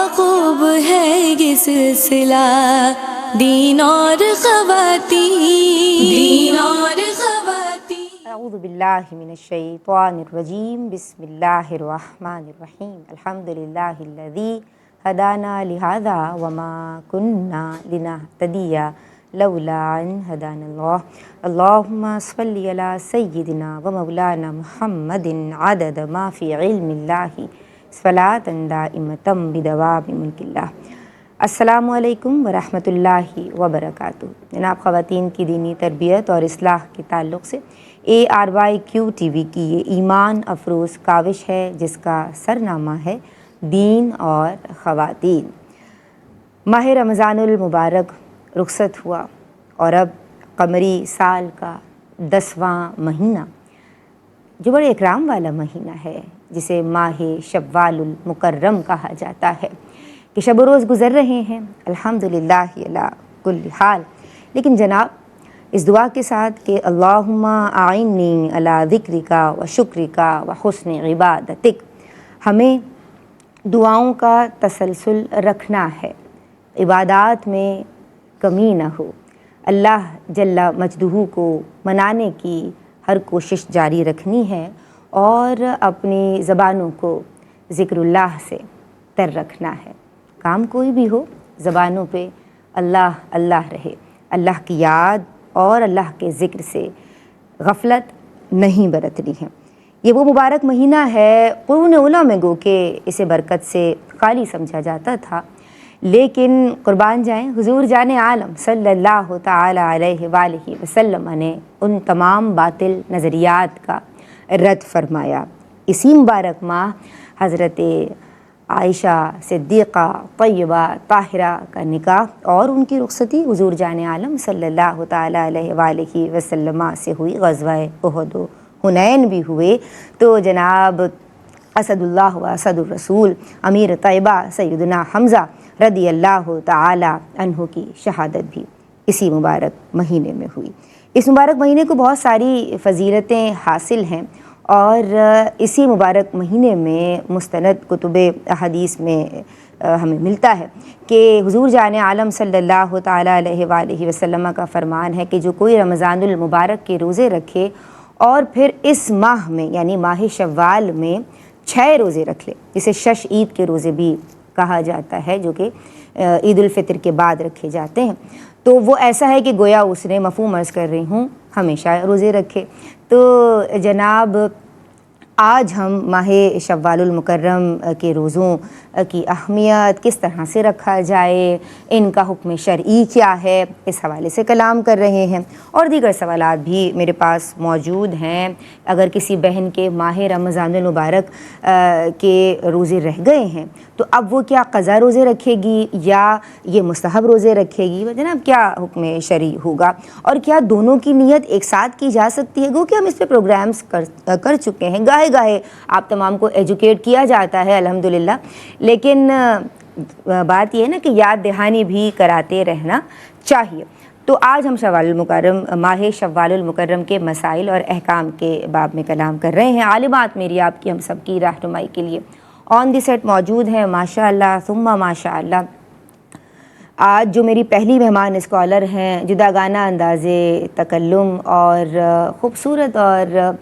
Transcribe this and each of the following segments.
خوب ہے یہ سلسلہ دین اور خواتین اعوذ باللہ من الشیطان الرجیم بسم اللہ الرحمن الرحیم الحمدللہ الذی ہدانا لہذا وما کننا لنہتدی لولا ان ہدانا اللہ اللہم صلی علی سیدنا و مولانا محمد عدد ما فی علم اللہ صلاۃ دائمۃ بدوام ملک اللہ۔ السلام علیکم ورحمۃ اللہ وبرکاتہ۔ جناب، خواتین کی دینی تربیت اور اصلاح کے تعلق سے ARYQ TV کی یہ ایمان افروز کاوش ہے جس کا سرنامہ ہے دین اور خواتین۔ ماہ رمضان المبارک رخصت ہوا اور اب قمری سال کا 10واں مہینہ جو بڑے اکرام والا مہینہ ہے جسے ماہ شوال المکرم کہا جاتا ہے کہ شب و روز گزر رہے ہیں الحمدللہ علی کل حال۔ لیکن جناب، اس دعا کے ساتھ کہ اللہم اعنی علی ذکرک و شکرک و حسن عبادتک، ہمیں دعاؤں کا تسلسل رکھنا ہے، عبادات میں کمی نہ ہو، اللہ جل مجدہ کو منانے کی ہر کوشش جاری رکھنی ہے اور اپنی زبانوں کو ذکر اللہ سے تر رکھنا ہے۔ کام کوئی بھی ہو، زبانوں پہ اللہ اللہ رہے، اللہ کی یاد اور اللہ کے ذکر سے غفلت نہیں برتنی ہے۔ یہ وہ مبارک مہینہ ہے، قرون اولیٰ میں گو کہ اسے برکت سے خالی سمجھا جاتا تھا، لیکن قربان جائیں حضور جان عالم صلی اللہ تعالی علیہ وآلہ وسلم نے ان تمام باطل نظریات کا رد فرمایا۔ اسی مبارک ماہ حضرت عائشہ صدیقہ طیبہ طاہرہ کا نکاح اور ان کی رخصتی حضور جان عالم صلی اللہ تعالی علیہ وآلہ وسلم سے ہوئی۔ غزوہ احد و حنین بھی ہوئے تو جناب اسد اللہ و اسد الرسول امیر طیبہ سیدنا حمزہ رضی اللہ تعالی عنہ کی شہادت بھی اسی مبارک مہینے میں ہوئی۔ اس مبارک مہینے کو بہت ساری فضیلتیں حاصل ہیں اور اسی مبارک مہینے میں مستند کتب احادیث میں ہمیں ملتا ہے کہ حضور جان عالم صلی اللہ تعالی علیہ وآلہ وسلم کا فرمان ہے کہ جو کوئی رمضان المبارک کے روزے رکھے اور پھر اس ماہ میں یعنی ماہ شوال میں 6 روزے رکھ لے، جسے شش عید کے روزے بھی کہا جاتا ہے جو کہ عید الفطر کے بعد رکھے جاتے ہیں، تو وہ ایسا ہے کہ گویا اس نے مفہوم عرض کر رہی ہوں ہمیشہ روزے رکھے۔ تو جناب، آج ہم ماہ شوال المکرم کے روزوں کی اہمیت، کس طرح سے رکھا جائے، ان کا حکم شرعی کیا ہے، اس حوالے سے کلام کر رہے ہیں اور دیگر سوالات بھی میرے پاس موجود ہیں۔ اگر کسی بہن کے ماہ رمضان المبارک کے روزے رہ گئے ہیں تو اب وہ کیا قضا روزے رکھے گی یا یہ مستحب روزے رکھے گی، جناب کیا حکم شرعی ہوگا، اور کیا دونوں کی نیت ایک ساتھ کی جا سکتی ہے؟ گو کہ ہم اس پہ پروگرامز کر چکے ہیں، گاہے آپ تمام کو ایجوکیٹ کیا جاتا ہے الحمدللہ، لیکن بات یہ ہے نا کہ یاد دہانی بھی کراتے رہنا چاہیے۔ تو آج ہم ماہ شوال المکرم کے مسائل اور احکام کے باب میں کلام کر رہے ہیں۔ عالمات میری آپ کی ہم سب کی رہنمائی کے لیے آن دی سیٹ موجود ہیں، ماشاء اللہ ثم ماشاء اللہ۔ آج جو میری پہلی مہمان اسکالر ہیں، جداگانہ انداز تکلم اور خوبصورت اور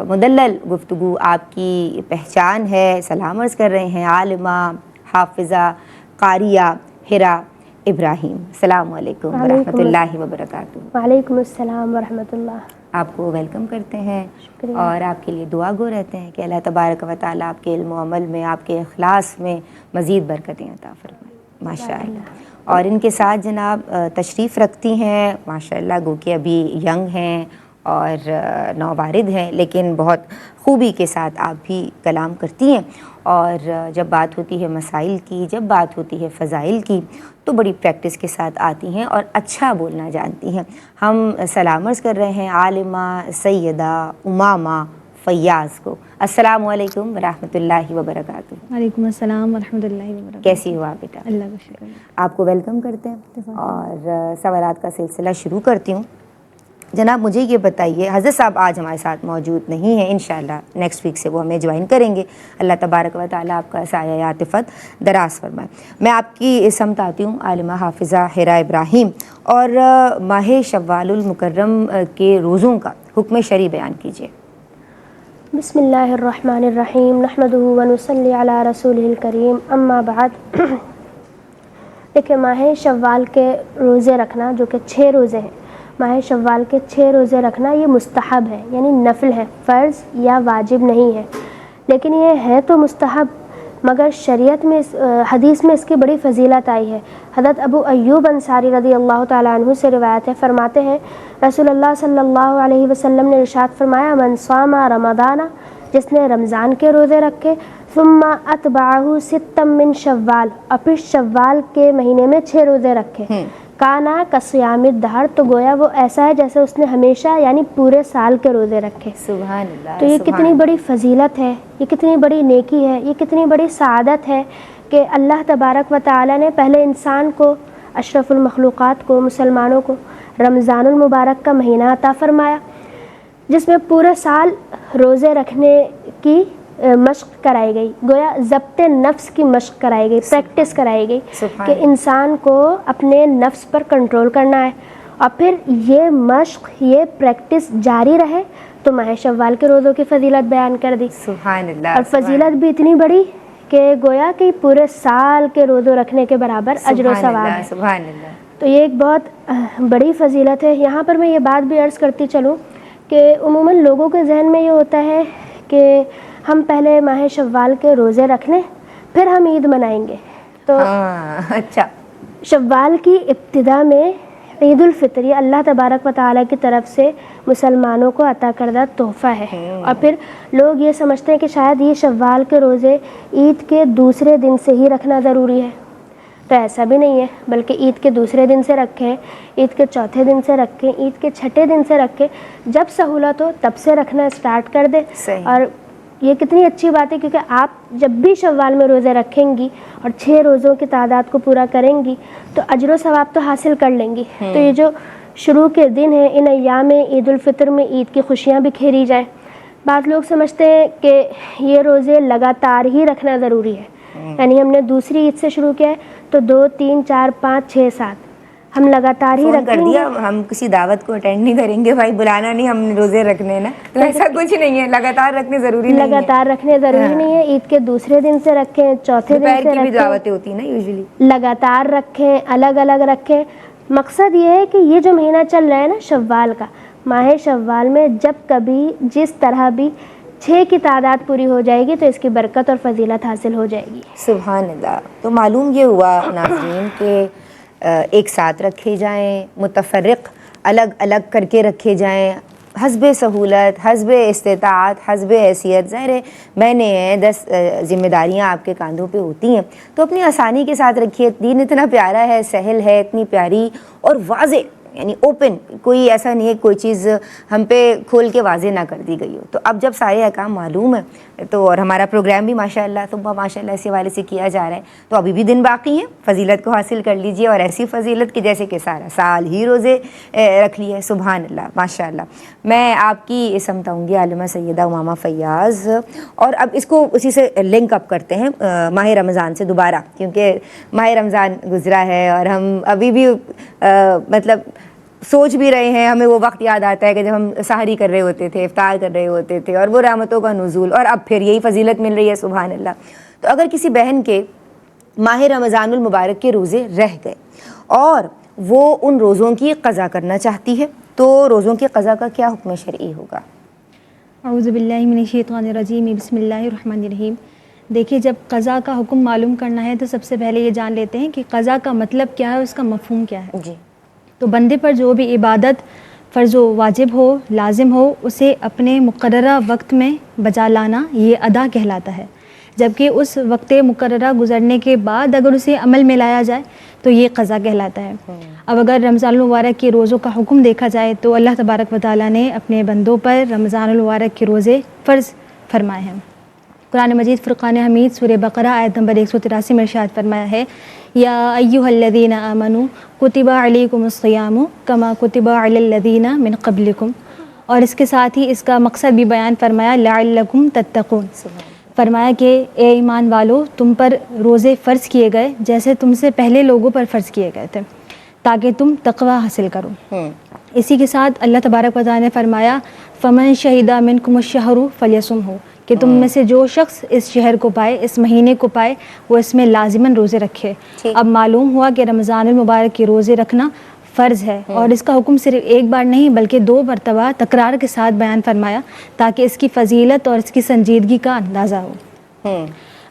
مدلل گفتگو آپ کی پہچان ہے، سلام عرض کر رہے ہیں عالمہ حافظہ قاریہ حرا ابراہیم۔ السلام علیکم ورحمۃ اللہ وبرکاتہ۔ وعلیکم السلام ورحمۃ اللہ۔ آپ کو ویلکم کرتے ہیں اور آپ کے لیے دعا گو رہتے ہیں کہ اللہ تبارک و تعالیٰ آپ کے علم و عمل میں، آپ کے اخلاص میں مزید برکتیں عطا فرمائیں ماشاء اللہ۔ اور ان کے ساتھ جناب تشریف رکھتی ہیں ماشاء اللہ، گو کہ ابھی ینگ ہیں اور نوبارد ہیں، لیکن بہت خوبی کے ساتھ آپ بھی کلام کرتی ہیں، اور جب بات ہوتی ہے مسائل کی، جب بات ہوتی ہے فضائل کی، تو بڑی پریکٹس کے ساتھ آتی ہیں اور اچھا بولنا جانتی ہیں۔ ہم سلام عرض کر رہے ہیں عالمہ سیدہ امامہ فیاض کو۔ السلام علیکم ورحمۃ اللہ وبرکاتہ۔ وعلیکم السلام ورحمۃ اللہ وبرکاتہ۔ کیسی ہو آپ بیٹا؟ اللہ کا شکر۔ آپ کو ویلکم کرتے ہیں اور سوالات کا سلسلہ شروع کرتی ہوں۔ جناب مجھے یہ بتائیے، حضرت صاحب آج ہمارے ساتھ موجود نہیں ہیں، انشاءاللہ نیکسٹ ویک سے وہ ہمیں جوائن کریں گے، اللہ تبارک و تعالیٰ آپ کا سایہ عاطفت دراز فرمائے۔ میں آپ کی سمت آتی ہوں عالمہ حافظہ حرا ابراہیم، اور ماہ شوال المکرم کے روزوں کا حکم شرعی بیان کیجیے۔ بسم اللہ الرحمن الرحیم، نحمدہ ونصلی علی رسولہ الکریم، اما بعد۔ دیکھیں، ماہ شوال کے روزے رکھنا جو کہ 6 روزے ہیں، ماہ شوال کے 6 روزے رکھنا یہ مستحب ہے، یعنی نفل ہے، فرض یا واجب نہیں ہے، لیکن یہ ہے تو مستحب، مگر شریعت میں حدیث میں اس کی بڑی فضیلت آئی ہے۔ حضرت ابو ایوب انصاری رضی اللہ تعالیٰ عنہ سے روایت ہے، فرماتے ہیں رسول اللہ صلی اللہ علیہ وسلم نے ارشاد فرمایا، من صام رمضان، جس نے رمضان کے روزے رکھے، ثم اتبعہ ستا من شوال، اور پھر شوال کے مہینے میں 6 روزے رکھے، کانا کصیام الدہر، تو گویا وہ ایسا ہے جیسے اس نے ہمیشہ یعنی پورے سال کے روزے رکھے۔ سبحان اللہ۔ تو یہ کتنی بڑی فضیلت ہے، یہ کتنی بڑی نیکی ہے، یہ کتنی بڑی سعادت ہے کہ اللہ تبارک و تعالیٰ نے پہلے انسان کو، اشرف المخلوقات کو، مسلمانوں کو رمضان المبارک کا مہینہ عطا فرمایا، جس میں پورے سال روزے رکھنے کی مشق کرائی گئی، گویا ضبط نفس کی مشق کرائی گئی، پریکٹس کرائی گئی کہ انسان کو اپنے نفس پر کنٹرول کرنا ہے، اور پھر یہ مشق، یہ پریکٹس جاری رہے تو ماہ شوال کے روزوں کی فضیلت بیان کر دی۔ سبحان اللہ۔ اور فضیلت بھی اتنی بڑی کہ گویا کہ پورے سال کے روزے رکھنے کے برابر اجر و ثواب ہے۔ سبحان اللہ۔ تو یہ ایک بہت بڑی فضیلت ہے۔ یہاں پر میں یہ بات بھی عرض کرتی چلوں کہ عموماً لوگوں کے ذہن میں یہ ہوتا ہے کہ ہم پہلے ماہ شوال کے روزے رکھ لیں پھر ہم عید منائیں گے، تو اچھا، شوال کی ابتدا میں عید الفطر یہ اللہ تبارک و تعالیٰ کی طرف سے مسلمانوں کو عطا کردہ تحفہ ہے، اور پھر لوگ یہ سمجھتے ہیں کہ شاید یہ شوال کے روزے عید کے دوسرے دن سے ہی رکھنا ضروری ہے، تو ایسا بھی نہیں ہے، بلکہ عید کے دوسرے دن سے رکھیں، عید کے چوتھے دن سے رکھیں، عید کے چھٹے دن سے رکھیں، جب سہولت ہو تب سے رکھنا اسٹارٹ کر دیں۔ اور یہ کتنی اچھی بات ہے، کیونکہ آپ جب بھی شوال میں روزے رکھیں گی اور 6 روزوں کی تعداد کو پورا کریں گی تو اجر و ثواب تو حاصل کر لیں گی۔ تو یہ جو شروع کے دن ہیں، ان ایام عید الفطر میں عید کی خوشیاں بکھیری جائیں۔ بعض لوگ سمجھتے ہیں کہ یہ روزے لگاتار ہی رکھنا ضروری ہے، یعنی ہم نے دوسری عید سے شروع کیا ہے تو 2 3 4 5 6 7 ہم لگاتار ہی رکھیں گے، ہم کسی دعوت کو اٹینڈ نہیں کریں گے، بھائی بلانا نہیں، ہم نے روزے رکھنے نا، تو ایسا کچھ نہیں ہے، لگاتار رکھنے ضروری نہیں ہے، لگاتار رکھنے ضروری نہیں ہے، عید کے دوسرے دن سے رکھیں، چوتھے دن سے دوپہر کی بھی رکھیں، دعوتیں ہوتی ہیں نا یوزلی، لگاتار رکھیں، الگ الگ رکھیں۔ مقصد یہ ہے کہ یہ جو مہینہ چل رہا ہے نا شوال کا، ماہ شوال میں جب کبھی جس طرح بھی 6 کی تعداد پوری ہو جائے گی تو اس کی برکت اور فضیلت حاصل ہو جائے گی۔ سبحان اللہ۔ تو معلوم یہ ہوا ناظرین کہ ایک ساتھ رکھے جائیں، متفرق الگ الگ کر کے رکھے جائیں، حسب سہولت، حسب استطاعت، حسب حیثیت۔ ظاہر ہے مہینے ہیں، 10 ذمہ داریاں آپ کے کاندھوں پہ ہوتی ہیں، تو اپنی آسانی کے ساتھ رکھیے۔ دین اتنا پیارا ہے، سہل ہے، اتنی پیاری اور واضح، یعنی اوپن، کوئی ایسا نہیں ہے کوئی چیز ہم پہ کھول کے واضح نہ کر دی گئی ہو۔ تو اب جب سارے احکام معلوم ہے تو، اور ہمارا پروگرام بھی ماشاءاللہ صبح ماشاءاللہ اسی حوالے سے کیا جا رہا ہے، تو ابھی بھی دن باقی ہیں، فضیلت کو حاصل کر لیجئے، اور ایسی فضیلت کہ جیسے کہ سارا سال ہی روزے رکھ لیے۔ سبحان اللہ، ماشاءاللہ۔ میں آپ کی سمت آؤں گی عالمہ سیدہ امامہ فیاض، اور اب اس کو اسی سے لنک اپ کرتے ہیں ماہ رمضان سے دوبارہ، کیونکہ ماہ رمضان گزرا ہے اور ہم ابھی بھی مطلب سوچ بھی رہے ہیں، ہمیں وہ وقت یاد آتا ہے کہ جب ہم سحری کر رہے ہوتے تھے، افطار کر رہے ہوتے تھے، اور وہ رحمتوں کا نزول، اور اب پھر یہی فضیلت مل رہی ہے۔ سبحان اللہ۔ تو اگر کسی بہن کے ماہ رمضان المبارک کے روزے رہ گئے اور وہ ان روزوں کی قضا کرنا چاہتی ہے، تو روزوں کی قضا کا کیا حکم شرعی ہوگا؟ اعوذ باللہ من الشیطان الرجیم، بسم اللہ الرحمن الرحیم۔ دیکھیے، جب قضا کا حکم معلوم کرنا ہے تو سب سے پہلے یہ جان لیتے ہیں کہ قضا کا مطلب کیا ہے، اس کا مفہوم کیا ہے۔ جی، تو بندے پر جو بھی عبادت فرض و واجب ہو، لازم ہو، اسے اپنے مقررہ وقت میں بجا لانا یہ ادا کہلاتا ہے، جبکہ اس وقت مقررہ گزرنے کے بعد اگر اسے عمل میں لایا جائے تو یہ قضا کہلاتا ہے۔ اب اگر رمضان المبارک کے روزوں کا حکم دیکھا جائے تو اللہ تبارک و تعالیٰ نے اپنے بندوں پر رمضان المبارک کے روزے فرض فرمائے ہیں۔ قرآن مجید فرقان حمید سورہ بقرہ آیت نمبر 183 میں ارشاد فرمایا ہے یا ایھا الذین آمنوا کتب علیکم الصیام کما کتب علی الذین من قبلکم، اور اس کے ساتھ ہی اس کا مقصد بھی بیان فرمایا لعلکم تتقون، فرمایا کہ اے ایمان والو تم پر روزے فرض کیے گئے جیسے تم سے پہلے لوگوں پر فرض کیے گئے تھے تاکہ تم تقوی حاصل کرو۔ اسی کے ساتھ اللہ تبارک و تعالیٰ نے فرمایا فمن شہد منکم الشہر فلیصمہ، کہ تم میں سے جو شخص اس شہر کو پائے، اس مہینے کو پائے، وہ اس میں لازماً روزے رکھے۔ اب معلوم ہوا کہ رمضان المبارک کے روزے رکھنا فرض ہے، اور اس کا حکم صرف ایک بار نہیں بلکہ 2 مرتبہ تکرار کے ساتھ بیان فرمایا تاکہ اس کی فضیلت اور اس کی سنجیدگی کا اندازہ ہو۔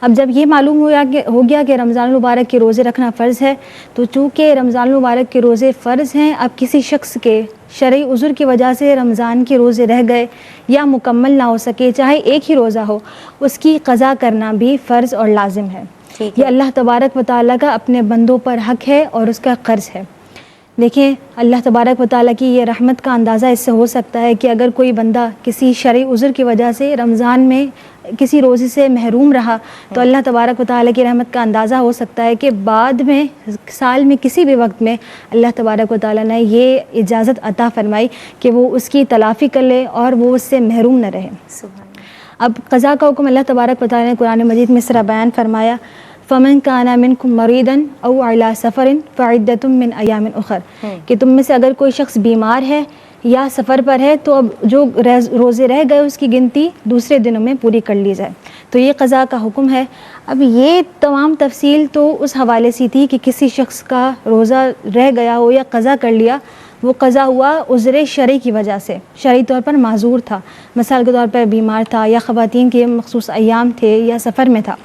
اب جب یہ معلوم ہو گیا کہ رمضان المبارک کے روزے رکھنا فرض ہے، تو چونکہ رمضان المبارک کے روزے فرض ہیں، اب کسی شخص کے شرعی عذر کی وجہ سے رمضان کے روزے رہ گئے یا مکمل نہ ہو سکے، چاہے ایک ہی روزہ ہو، اس کی قضا کرنا بھی فرض اور لازم ہے۔ یہ اللہ تبارک و تعالیٰ کا اپنے بندوں پر حق ہے اور اس کا قرض ہے۔ دیکھیں اللہ تبارک و تعالیٰ کی یہ رحمت کا اندازہ اس سے ہو سکتا ہے کہ اگر کوئی بندہ کسی شرعی عذر کی وجہ سے رمضان میں کسی روزے سے محروم رہا تو اللہ تبارک و تعالیٰ کی رحمت کا اندازہ ہو سکتا ہے کہ بعد میں سال میں کسی بھی وقت میں اللہ تبارک و تعالیٰ نے یہ اجازت عطا فرمائی کہ وہ اس کی تلافی کر لے اور وہ اس سے محروم نہ رہے۔ اب قضا کا حکم اللہ تبارک و تعالیٰ نے قرآن مجید میں اس طرح بیان فرمایا فمن کان منکم مریضا او علی سفر فعدۃ من ایام اخر، کہ تم میں سے اگر کوئی شخص بیمار ہے یا سفر پر ہے تو اب جو روزے رہ گئے اس کی گنتی دوسرے دنوں میں پوری کر لی جائے، تو یہ قضا کا حکم ہے۔ اب یہ تمام تفصیل تو اس حوالے سے تھی کہ کسی شخص کا روزہ رہ گیا ہو یا قضا کر لیا، وہ قضا ہوا عذر شرعی کی وجہ سے، شرعی طور پر معذور تھا، مثال کے طور پر بیمار تھا یا خواتین کے مخصوص ایام تھے یا سفر میں تھا۔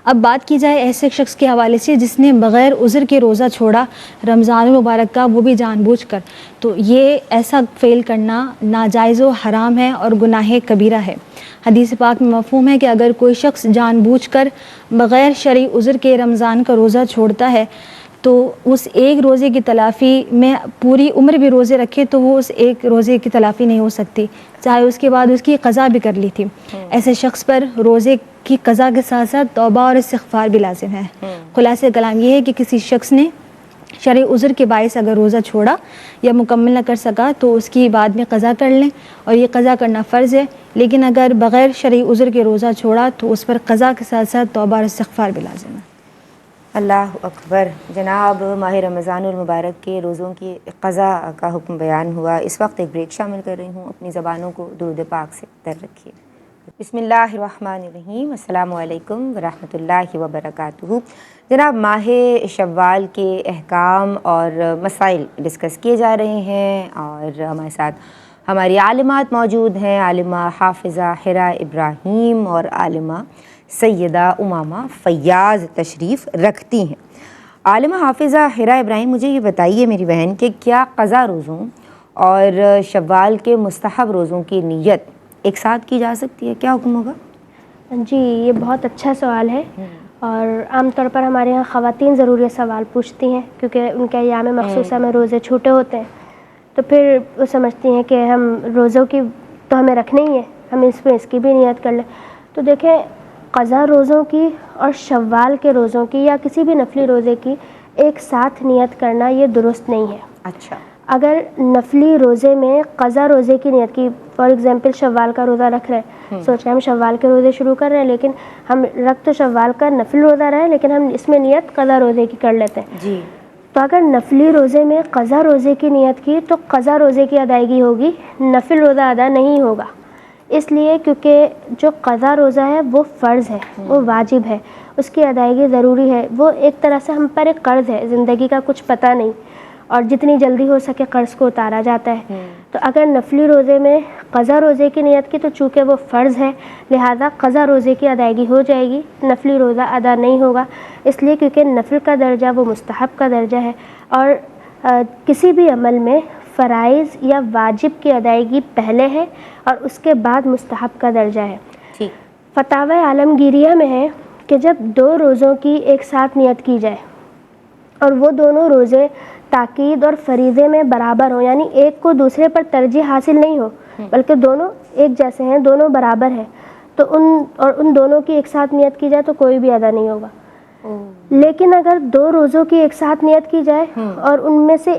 اب بات کی جائے ایسے شخص کے حوالے سے جس نے بغیر عذر کے روزہ چھوڑا رمضان المبارک کا، وہ بھی جان بوجھ کر، تو یہ ایسا فعل کرنا ناجائز و حرام ہے اور گناہ کبیرہ ہے۔ حدیث پاک میں مفہوم ہے کہ اگر کوئی شخص جان بوجھ کر بغیر شرعی عذر کے رمضان کا روزہ چھوڑتا ہے تو اس ایک روزے کی تلافی میں پوری عمر بھی روزے رکھے تو وہ اس ایک روزے کی تلافی نہیں ہو سکتی، چاہے اس کے بعد اس کی قضا بھی کر لی تھی۔ ایسے شخص پر روزے کی قضا کے ساتھ ساتھ توبہ اور استغفار بھی لازم ہے۔ خلاصہ کلام یہ ہے کہ کسی شخص نے شرعی عذر کے باعث اگر روزہ چھوڑا یا مکمل نہ کر سکا تو اس کی بعد میں قضا کر لیں، اور یہ قضا کرنا فرض ہے، لیکن اگر بغیر شرعی عذر کے روزہ چھوڑا تو اس پر قضا کے ساتھ ساتھ توبہ اور استغفار بھی لازم ہے۔ اللہ اکبر۔ جناب ماہ رمضان المبارک کے روزوں کی قضا کا حکم بیان ہوا۔ اس وقت ایک بریک شامل کر رہی ہوں، اپنی زبانوں کو درود پاک سے تر رکھیے۔ بسم اللہ الرحمن الرحیم، السلام علیکم ورحمۃ اللہ وبرکاتہ۔ جناب ماہ شوال کے احکام اور مسائل ڈسکس کیے جا رہے ہیں، اور ہمارے ساتھ ہماری عالمات موجود ہیں، عالمہ حافظہ حرا ابراہیم اور عالمہ سیدہ امامہ فیاض تشریف رکھتی ہیں۔ عالمہ حافظہ حرا ابراہیم، مجھے یہ بتائیے میری بہن کہ کیا قضا روزوں اور شوال کے مستحب روزوں کی نیت ایک ساتھ کی جا سکتی ہے؟ کیا حکم ہوگا؟ جی یہ بہت اچھا سوال ہے، اور عام طور پر ہمارے یہاں خواتین ضرور یہ سوال پوچھتی ہیں کیونکہ ان کے ایام مخصوصہ میں روزے چھوٹے ہوتے ہیں، تو پھر وہ سمجھتی ہیں کہ ہم روزوں کی تو ہمیں رکھنے ہی ہیں، ہم اس پہ اس کی بھی نیت کر لیں۔ تو دیکھیں قضا روزوں کی اور شوال کے روزوں کی یا کسی بھی نفلی روزے کی ایک ساتھ نیت کرنا یہ درست نہیں ہے۔ اچھا، اگر نفلی روزے میں قضا روزے کی نیت کی، فار ایگزامپل شوال کا روزہ رکھ رہے ہیں، سوچ رہے ہیں ہم شوال کے روزے شروع کر رہے ہیں، لیکن ہم رکھ تو شوال کا نفلی روزہ رہے لیکن ہم اس میں نیت قضا روزے کی کر لیتے ہیں، جی، تو اگر نفلی روزے میں قضا روزے کی نیت کی تو قضا روزے کی ادائیگی ہوگی، نفل روزہ ادا نہیں ہوگا، اس لیے کیونکہ جو قضا روزہ ہے وہ فرض ہے، وہ واجب ہے، اس کی ادائیگی ضروری ہے، وہ ایک طرح سے ہم پر ایک قرض ہے، زندگی کا کچھ پتہ نہیں اور جتنی جلدی ہو سکے قرض کو اتارا جاتا ہے۔ تو اگر نفلی روزے میں قضا روزے کی نیت کی تو چونکہ وہ فرض ہے لہذا قضا روزے کی ادائیگی ہو جائے گی، نفلی روزہ ادا نہیں ہوگا، اس لیے کیونکہ نفل کا درجہ وہ مستحب کا درجہ ہے، اور کسی بھی عمل میں فرائض یا واجب کی ادائیگی پہلے ہے اور اس کے بعد مستحب کا درجہ ہے۔ فتاوی عالمگیریہ میں ہے کہ جب 2 روزوں کی ایک ساتھ نیت کی جائے اور وہ دونوں روزے تاکید اور فریضے میں برابر ہوں، یعنی ایک کو دوسرے پر ترجیح حاصل نہیں ہو بلکہ دونوں ایک جیسے ہیں، دونوں برابر ہیں، تو ان دونوں کی ایک ساتھ نیت کی جائے تو کوئی بھی ادا نہیں ہوگا. لیکن اگر 2 روزوں کی ایک ساتھ نیت کی جائے اور ان میں سے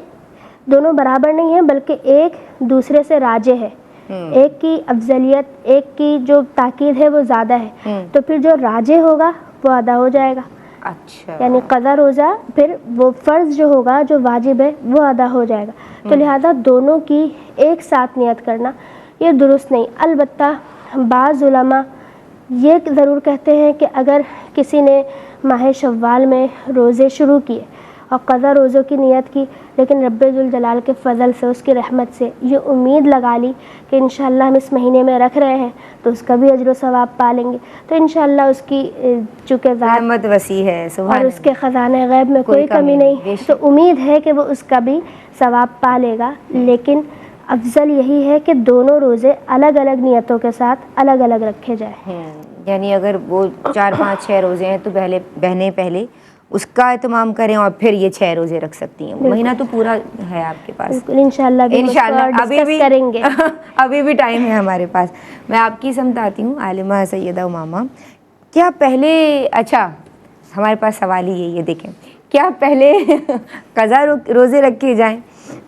دونوں برابر نہیں ہیں بلکہ ایک دوسرے سے راجح ہے, ایک کی افضلیت, ایک کی جو تاکید ہے وہ زیادہ ہے, تو پھر جو راجح ہوگا وہ ادا ہو جائے گا. اچھا, یعنی قضا روزہ پھر وہ فرض جو ہوگا جو واجب ہے وہ ادا ہو جائے گا. تو لہذا دونوں کی ایک ساتھ نیت کرنا یہ درست نہیں. البتہ بعض علماء یہ ضرور کہتے ہیں کہ اگر کسی نے ماہ شوال میں روزے شروع کیے اور قضا روزوں کی نیت کی, لیکن رب ذوالجلال کے فضل سے, اس کی رحمت سے یہ امید لگا لی کہ انشاءاللہ ہم اس مہینے میں رکھ رہے ہیں تو اس کا بھی اجر و ثواب پا لیں گے, تو انشاءاللہ اس کی چونکہ ذات رحمت وسیع ہے اور اس کے خزانہ غیب میں کوئی کمی نہیں, تو امید ہے کہ وہ اس کا بھی ثواب پا لے گا. لیکن افضل یہی ہے کہ دونوں روزے الگ الگ نیتوں کے ساتھ الگ الگ رکھے جائیں. یعنی اگر وہ 4 5 6 روزے ہیں تو بہنیں پہلے اس کا اہتمام کریں اور پھر یہ 6 روزے رکھ سکتی ہیں. مہینہ تو پورا ہے آپ کے پاس. بالکل, انشاءاللہ ابھی کریں گے. ابھی بھی ٹائم ہے ہمارے پاس. میں آپ کی سمت آتی ہوں عالمہ سیدہ امامہ. کیا پہلے, اچھا ہمارے پاس سوال ہی یہ دیکھیں, کیا پہلے قضا روزے رکھے جائیں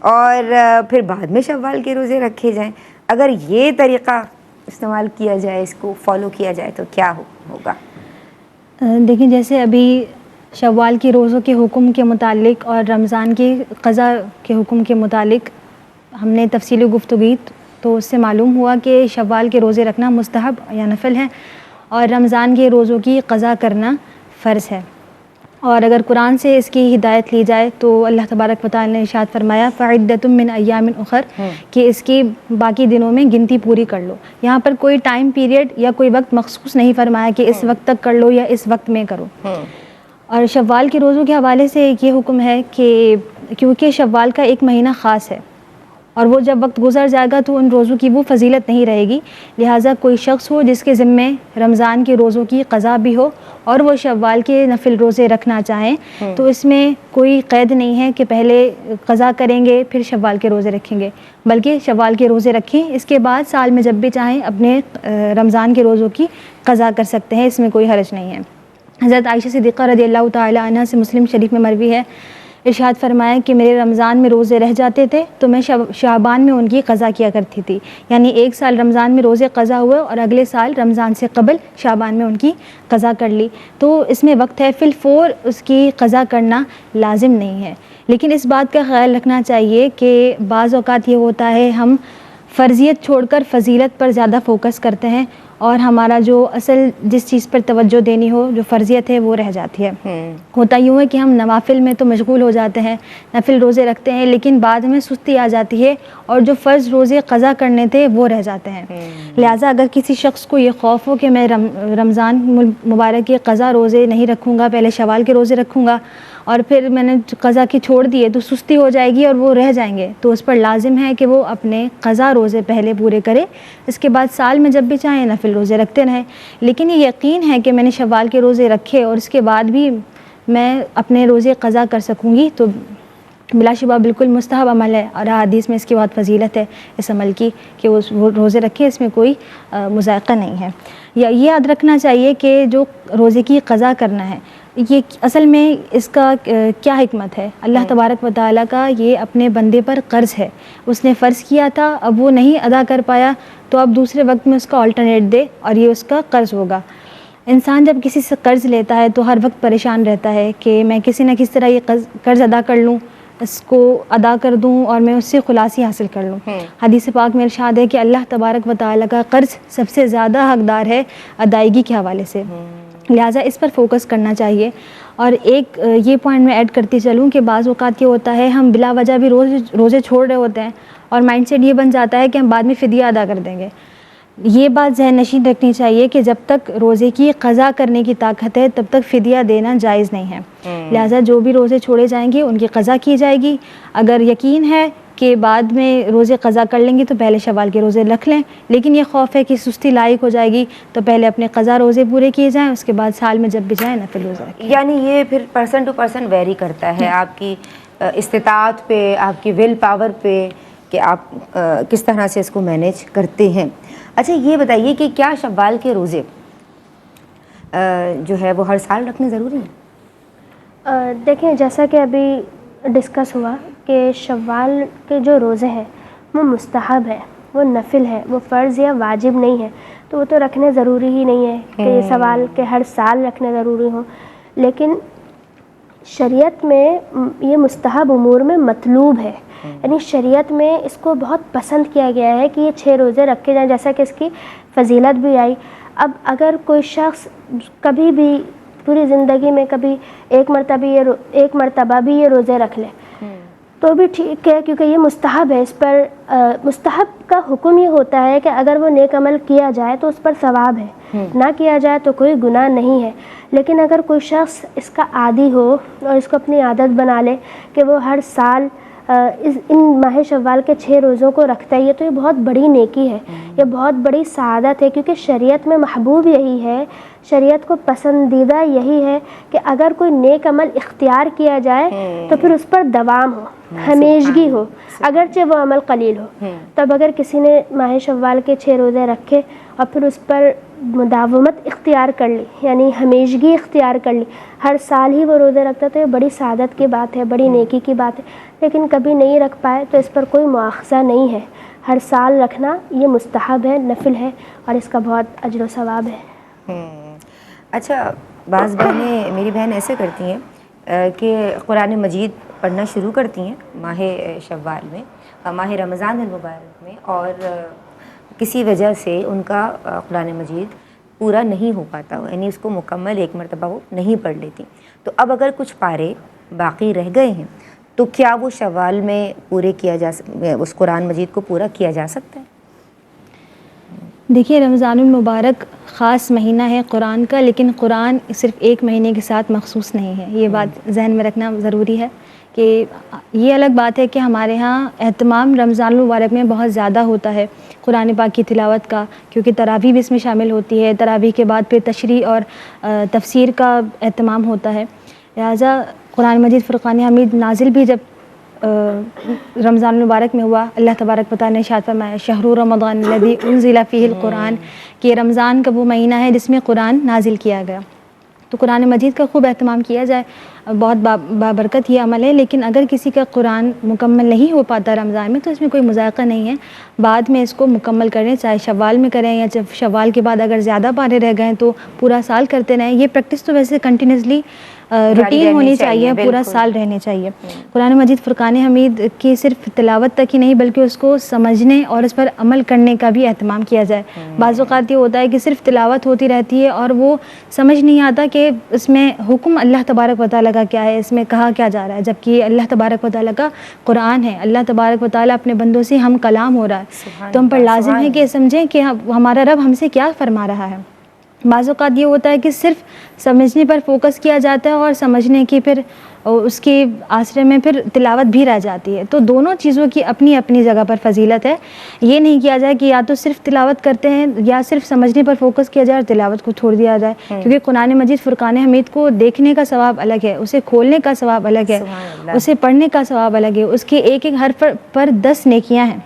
اور پھر بعد میں شوال کے روزے رکھے جائیں؟ اگر یہ طریقہ استعمال کیا جائے, اس کو فالو کیا جائے تو کیا ہوگا؟ دیکھیں, جیسے ابھی شوال کے روزوں کے حکم کے متعلق اور رمضان کی قضا کے حکم کے متعلق ہم نے تفصیلی گفتگو کی, تو اس سے معلوم ہوا کہ شوال کے روزے رکھنا مستحب یا نفل ہے اور رمضان کے روزوں کی قضا کرنا فرض ہے. اور اگر قرآن سے اس کی ہدایت لی جائے تو اللہ تبارک و تعالی نے ارشاد فرمایا فعدۃ من ایام اخر, کہ اس کی باقی دنوں میں گنتی پوری کر لو. یہاں پر کوئی ٹائم پیریڈ یا کوئی وقت مخصوص نہیں فرمایا کہ اس وقت تک کر لو یا اس وقت میں کرو. اور شوال کے روزوں کے حوالے سے ایک یہ حکم ہے کہ کیونکہ شوال کا ایک مہینہ خاص ہے اور وہ جب وقت گزر جائے گا تو ان روزوں کی وہ فضیلت نہیں رہے گی, لہٰذا کوئی شخص ہو جس کے ذمے رمضان کے روزوں کی قضا بھی ہو اور وہ شوال کے نفل روزے رکھنا چاہیں تو اس میں کوئی قید نہیں ہے کہ پہلے قضا کریں گے پھر شوال کے روزے رکھیں گے, بلکہ شوال کے روزے رکھیں, اس کے بعد سال میں جب بھی چاہیں اپنے رمضان کے روزوں کی قضا کر سکتے ہیں, اس میں کوئی حرج نہیں ہے. حضرت عائشہ صدیقہ رضی اللہ تعالی عنہا سے مسلم شریف میں مروی ہے, ارشاد فرمایا کہ میرے رمضان میں روزے رہ جاتے تھے تو میں شعبان میں ان کی قضا کیا کرتی تھی. یعنی ایک سال رمضان میں روزے قضا ہوئے اور اگلے سال رمضان سے قبل شعبان میں ان کی قضا کر لی. تو اس میں وقت ہے, فی الفور اس کی قضا کرنا لازم نہیں ہے. لیکن اس بات کا خیال رکھنا چاہیے کہ بعض اوقات یہ ہوتا ہے ہم فرضیت چھوڑ کر فضیلت پر زیادہ فوکس کرتے ہیں اور ہمارا جو اصل جس چیز پر توجہ دینی ہو جو فرضیت ہے وہ رہ جاتی ہے. ہوتا یوں ہے کہ ہم نوافل میں تو مشغول ہو جاتے ہیں, نفل روزے رکھتے ہیں, لیکن بعد میں سستی آ جاتی ہے اور جو فرض روزے قضا کرنے تھے وہ رہ جاتے ہیں. لہٰذا اگر کسی شخص کو یہ خوف ہو کہ میں رمضان مبارک کے قضا روزے نہیں رکھوں گا, پہلے شوال کے روزے رکھوں گا اور پھر میں نے قضا کی چھوڑ دیے تو سستی ہو جائے گی اور وہ رہ جائیں گے, تو اس پر لازم ہے کہ وہ اپنے قضا روزے پہلے پورے کرے, اس کے بعد سال میں جب بھی چاہیں نفل روزے رکھتے رہیں. لیکن یہ یقین ہے کہ میں نے شوال کے روزے رکھے اور اس کے بعد بھی میں اپنے روزے قضا کر سکوں گی تو بلا شبہ بالکل مستحب عمل ہے اور حدیث میں اس کی بہت فضیلت ہے اس عمل کی کہ وہ روزے رکھے, اس میں کوئی مذائقہ نہیں ہے. یا یہ یاد رکھنا چاہیے کہ جو روزے کی قضا کرنا ہے یہ اصل میں اس کا کیا حکمت ہے. اللہ تبارک و تعالیٰ کا یہ اپنے بندے پر قرض ہے, اس نے فرض کیا تھا, اب وہ نہیں ادا کر پایا تو اب دوسرے وقت میں اس کا آلٹرنیٹ دے اور یہ اس کا قرض ہوگا. انسان جب کسی سے قرض لیتا ہے تو ہر وقت پریشان رہتا ہے کہ میں کسی نہ کسی طرح یہ قرض ادا کر لوں, اس کو ادا کر دوں اور میں اس سے خلاصی حاصل کر لوں. حدیث پاک میں ارشاد ہے کہ اللہ تبارک و تعالیٰ کا قرض سب سے زیادہ حقدار ہے ادائیگی کے حوالے سے, لہٰذا اس پر فوکس کرنا چاہیے. اور ایک یہ پوائنٹ میں ایڈ کرتی چلوں کہ بعض اوقات یہ ہوتا ہے ہم بلا وجہ بھی روزے چھوڑ رہے ہوتے ہیں اور مائنڈ سیٹ یہ بن جاتا ہے کہ ہم بعد میں فدیہ ادا کر دیں گے. یہ بات ذہن نشین رکھنی چاہیے کہ جب تک روزے کی قضا کرنے کی طاقت ہے تب تک فدیہ دینا جائز نہیں ہے. لہٰذا جو بھی روزے چھوڑے جائیں گے ان کی قضا کی جائے گی. اگر یقین ہے کہ بعد میں روزے قضا کر لیں گے تو پہلے شوال کے روزے رکھ لیں, لیکن یہ خوف ہے کہ سستی لائق ہو جائے گی تو پہلے اپنے قضا روزے پورے کیے جائیں, اس کے بعد سال میں جب بھی جائیں نفل روزہ رکھیں. یعنی یہ پھر پرسن ٹو پرسن ویری کرتا ہے, آپ کی استطاعت پہ, آپ کی ول پاور پہ, کہ آپ کس طرح سے اس کو مینیج کرتے ہیں. اچھا یہ بتائیے کہ کیا شوال کے روزے جو ہے وہ ہر سال رکھنے ضروری ہیں؟ دیکھیں جیسا کہ ابھی ڈسکس ہوا کہ شوال کے جو روزے ہیں وہ مستحب ہے، وہ نفل ہے، وہ فرض یا واجب نہیں ہے، تو وہ تو رکھنے ضروری ہی نہیں ہے کہ یہ سوال کہ ہر سال رکھنے ضروری ہوں. لیکن شریعت میں یہ مستحب امور میں مطلوب ہے، یعنی شریعت میں اس کو بہت پسند کیا گیا ہے کہ یہ 6 روزے رکھے جائیں، جیسا کہ اس کی فضیلت بھی آئی. اب اگر کوئی شخص کبھی بھی پوری زندگی میں کبھی ایک مرتبہ بھی یہ روزے رکھ لے تو بھی ٹھیک ہے، کیونکہ یہ مستحب ہے. اس پر مستحب کا حکم یہ ہوتا ہے کہ اگر وہ نیک عمل کیا جائے تو اس پر ثواب ہے، نہ کیا جائے تو کوئی گناہ نہیں ہے. لیکن اگر کوئی شخص اس کا عادی ہو اور اس کو اپنی عادت بنا لے کہ وہ ہر سال ان ماہ شوال کے 6 روزوں کو رکھتا ہے، تو یہ بہت بڑی نیکی ہے، یہ بہت بڑی سعادت ہے، کیونکہ شریعت میں محبوب یہی ہے، شریعت کو پسندیدہ یہی ہے کہ اگر کوئی نیک عمل اختیار کیا جائے تو پھر اس پر دوام ہو، ہمیشگی ہو، اگرچہ وہ عمل قلیل ہو. تب اگر کسی نے ماہ شوال کے 6 روزے رکھے اور پھر اس پر مداومت اختیار کر لی، یعنی ہمیشگی اختیار کر لی، ہر سال ہی وہ روزے رکھتا، تو یہ بڑی سعادت کی بات ہے، بڑی نیکی کی بات ہے. لیکن کبھی نہیں رکھ پائے تو اس پر کوئی مواخذہ نہیں ہے. ہر سال رکھنا یہ مستحب ہے، نفل ہے، اور اس کا بہت اجر و ثواب ہے. اچھا بعض بہنیں، میری بہن ایسے کرتی ہیں کہ قرآن مجید پڑھنا شروع کرتی ہیں ماہ شوال میں، ماہ رمضان المبارک میں، اور کسی وجہ سے ان کا قرآن مجید پورا نہیں ہو پاتا، یعنی اس کو مکمل ایک مرتبہ وہ نہیں پڑھ لیتی. تو اب اگر کچھ پارے باقی رہ گئے ہیں تو کیا وہ شوال میں پورے کیا جا اس قرآن مجید کو پورا کیا جا سکتا ہے؟ دیکھیے رمضان المبارک خاص مہینہ ہے قرآن کا، لیکن قرآن صرف ایک مہینے کے ساتھ مخصوص نہیں ہے. یہ بات ذہن میں رکھنا ضروری ہے کہ یہ الگ بات ہے کہ ہمارے ہاں اہتمام رمضان المبارک میں بہت زیادہ ہوتا ہے قرآن پاک کی تلاوت کا، کیونکہ تراویح بھی اس میں شامل ہوتی ہے. تراویح کے بعد پھر تشریح اور تفسیر کا اہتمام ہوتا ہے. لہٰذا قرآن مجید فرقان حمید نازل بھی جب رمضان المبارک میں ہوا، اللہ تبارک و تعالیٰ نے ارشاد فرمایا شہر رمضان الذی انزل فیہ القرآن، کہ رمضان کا وہ مہینہ ہے جس میں قرآن نازل کیا گیا. تو قرآن مجید کا خوب اہتمام کیا جائے، بہت بابرکت یہ عمل ہے. لیکن اگر کسی کا قرآن مکمل نہیں ہو پاتا رمضان میں تو اس میں کوئی مذائقہ نہیں ہے، بعد میں اس کو مکمل کریں، چاہے شوال میں کریں یا جب شوال کے بعد اگر زیادہ پارے رہ گئے تو پورا سال کرتے رہیں. یہ پریکٹس تو ویسے کنٹینیوسلی روٹین ہونی چاہیے، پورا سال رہنے چاہیے. قرآن مجید فرقان حمید کی صرف تلاوت تک ہی نہیں بلکہ اس کو سمجھنے اور اس پر عمل کرنے کا بھی اہتمام کیا جائے. بعض اوقات یہ ہوتا ہے کہ صرف تلاوت ہوتی رہتی ہے اور وہ سمجھ نہیں آتا کہ اس میں حکم اللہ تبارک و تعالیٰ کا کیا ہے، اس میں کہا کیا جا رہا ہے، جبکہ یہ اللہ تبارک و تعالیٰ کا قرآن ہے. اللہ تبارک و تعالیٰ اپنے بندوں سے ہم کلام ہو رہا ہے، تو ہم پر لازم ہے کہ سمجھیں کہ ہمارا رب ہم سے کیا فرما رہا ہے. بعض اوقات یہ ہوتا ہے کہ صرف سمجھنے پر فوکس کیا جاتا ہے اور سمجھنے کی پھر اس کے آسرے میں پھر تلاوت بھی رہ جاتی ہے. تو دونوں چیزوں کی اپنی اپنی جگہ پر فضیلت ہے. یہ نہیں کیا جائے کہ یا تو صرف تلاوت کرتے ہیں یا صرف سمجھنے پر فوکس کیا جائے اور تلاوت کو چھوڑ دیا جائے، کیونکہ قرآن مجید فرقان حمید کو دیکھنے کا ثواب الگ ہے، اسے کھولنے کا ثواب الگ ہے، اسے پڑھنے کا ثواب الگ ہے. اس کے ایک ایک حرف پر 10 نیکیاں ہیں.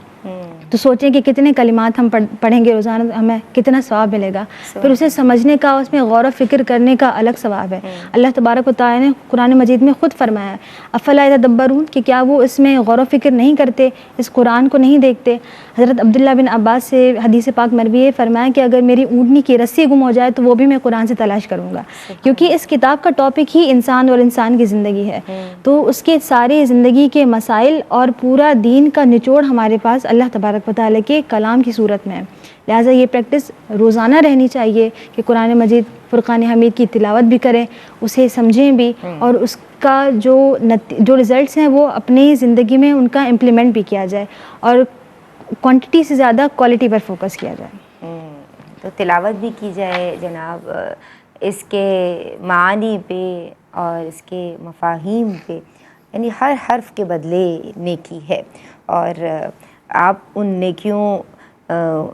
تو سوچیں کہ کتنے کلمات ہم پڑھیں گے روزانہ، ہمیں کتنا ثواب ملے گا. پھر اسے سمجھنے کا، اس میں غور و فکر کرنے کا الگ ثواب ہے. اللہ تبارک و تعالیٰ نے قرآن مجید میں خود فرمایا ہے افلا یتدبرون، کہ کیا وہ اس میں غور و فکر نہیں کرتے، اس قرآن کو نہیں دیکھتے. حضرت عبداللہ بن عباس سے حدیث پاک مروی ہے، فرمایا کہ اگر میری اونٹنی کی رسی گم ہو جائے تو وہ بھی میں قرآن سے تلاش کروں گا، کیونکہ اس کتاب کا ٹاپک ہی انسان اور انسان کی زندگی ہے. تو اس کے سارے زندگی کے مسائل اور پورا دین کا نچوڑ ہمارے پاس اللہ تبارک و تعالیٰ کے کلام کی صورت میں ہے. لہٰذا یہ پریکٹس روزانہ رہنی چاہیے کہ قرآن مجید فرقان حمید کی تلاوت بھی کریں، اسے سمجھیں بھی، اور اس کا جو رزلٹس ہیں وہ اپنی زندگی میں ان کا امپلیمنٹ بھی کیا جائے، اور کوانٹٹی سے زیادہ کوالٹی پر فوکس کیا جائے. تو تلاوت بھی کی جائے جناب، اس کے معانی پہ اور اس کے مفاہیم پہ، یعنی ہر حرف کے بدلے نیکی ہے. اور آپ ان نیکیوں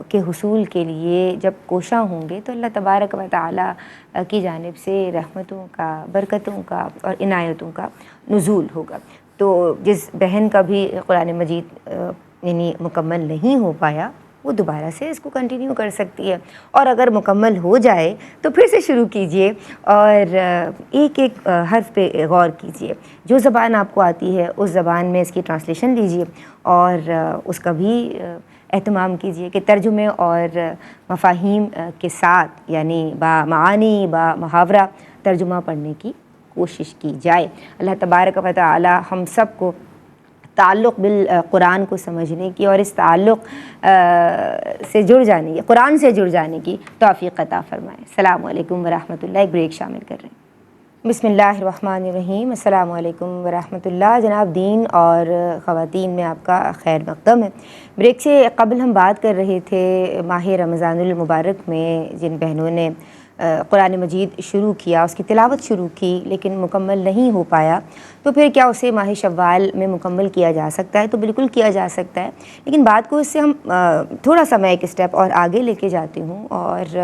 کے حصول کے لیے جب کوشاں ہوں گے تو اللہ تبارک و تعالیٰ کی جانب سے رحمتوں کا، برکتوں کا اور عنایتوں کا نزول ہوگا. تو جس بہن کا بھی قرآن مجید یعنی مکمل نہیں ہو پایا وہ دوبارہ سے اس کو کنٹینیو کر سکتی ہے، اور اگر مکمل ہو جائے تو پھر سے شروع کیجئے اور ایک ایک حرف پہ غور کیجئے. جو زبان آپ کو آتی ہے اس زبان میں اس کی ٹرانسلیشن لیجئے اور اس کا بھی اہتمام کیجئے کہ ترجمے اور مفاہیم کے ساتھ یعنی با معانی با محاورہ ترجمہ پڑھنے کی کوشش کی جائے. اللہ تبارک و تعالی ہم سب کو تعلق بالقرآن کو سمجھنے کی اور اس تعلق سے جڑ جانے کی، قرآن سے جڑ جانے کی توفیق عطا فرمائے. السلام علیکم ورحمۃ اللہ. ایک بریک شامل کر رہے ہیں. بسم اللہ الرحمن الرحیم. السلام علیکم ورحمۃ اللہ. جناب دین اور خواتین میں آپ کا خیر مقدم ہے. بریک سے قبل ہم بات کر رہے تھے ماہ رمضان المبارک میں جن بہنوں نے قرآن مجید شروع کیا، اس کی تلاوت شروع کی لیکن مکمل نہیں ہو پایا، تو پھر کیا اسے ماہ شوال میں مکمل کیا جا سکتا ہے؟ تو بالکل کیا جا سکتا ہے، لیکن بات کو اس سے ہم تھوڑا سا میں ایک اسٹیپ اور آگے لے کے جاتی ہوں اور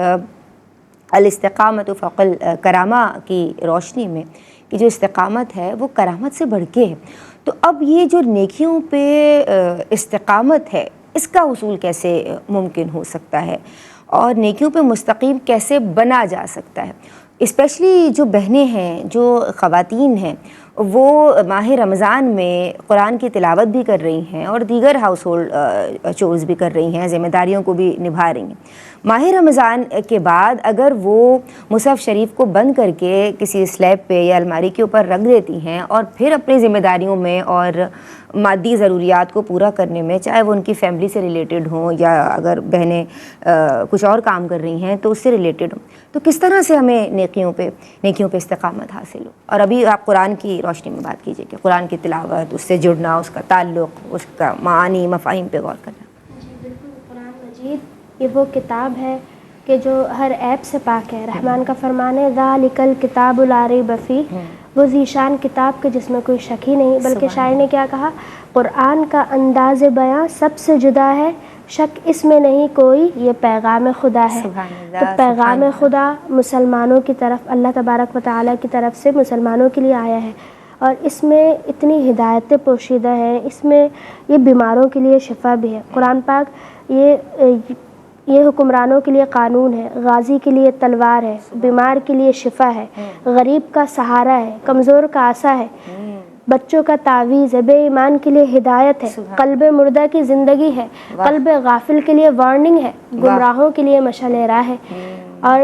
الاستقامت فوق الکرامہ کی روشنی میں کہ جو استقامت ہے وہ کرامت سے بڑھ کے ہے. تو اب یہ جو نیکیوں پہ استقامت ہے اس کا حصول کیسے ممکن ہو سکتا ہے اور نیکیوں پہ مستقیم کیسے بنا جا سکتا ہے؟ اسپیشلی جو بہنیں ہیں، جو خواتین ہیں، وہ ماہ رمضان میں قرآن کی تلاوت بھی کر رہی ہیں اور دیگر ہاؤس ہولڈ چورز بھی کر رہی ہیں، ذمہ داریوں کو بھی نبھا رہی ہیں. ماہ رمضان کے بعد اگر وہ مصحف شریف کو بند کر کے کسی سلیب پہ یا الماری کے اوپر رکھ دیتی ہیں اور پھر اپنی ذمہ داریوں میں اور مادی ضروریات کو پورا کرنے میں، چاہے وہ ان کی فیملی سے ریلیٹڈ ہوں یا اگر بہنیں کچھ اور کام کر رہی ہیں تو اس سے ریلیٹڈ ہوں، تو کس طرح سے ہمیں نیکیوں پہ استقامت حاصل ہو؟ اور ابھی آپ قرآن کی روشنی میں بات کیجئے کہ قرآن کی تلاوت، اس سے جڑنا، اس کا تعلق، اس کا معانی مفاہیم پہ غور کرنا. جی بالکل. قرآن مجید یہ وہ کتاب ہے کہ جو ہر عیب سے پاک ہے. رحمان کا فرمان ہے ذالک الکتاب لا ریب فیہ، وہ ذیشان کتاب کے جس میں کوئی شک ہی نہیں. بلکہ شاعر نے کیا کہا؟ قرآن کا انداز بیاں سب سے جدا ہے، شک اس میں نہیں کوئی، یہ پیغام خدا ہے. تو پیغام خدا مسلمانوں کی طرف، اللہ تبارک و تعالیٰ کی طرف سے مسلمانوں کے لیے آیا ہے، اور اس میں اتنی ہدایتیں پوشیدہ ہیں، اس میں یہ بیماروں کے لیے شفا بھی ہے. قرآن پاک یہ حکمرانوں کے لیے قانون ہے، غازی کے لیے تلوار ہے، بیمار کے لیے شفا ہے، غریب کا سہارا ہے، کمزور کا عصا ہے، بچوں کا تعویذ ہے، بے ایمان کے لیے ہدایت ہے، قلب مردہ کی زندگی ہے، قلب غافل کے لیے وارننگ ہے، گمراہوں کے لیے مشعل راہ ہے. اور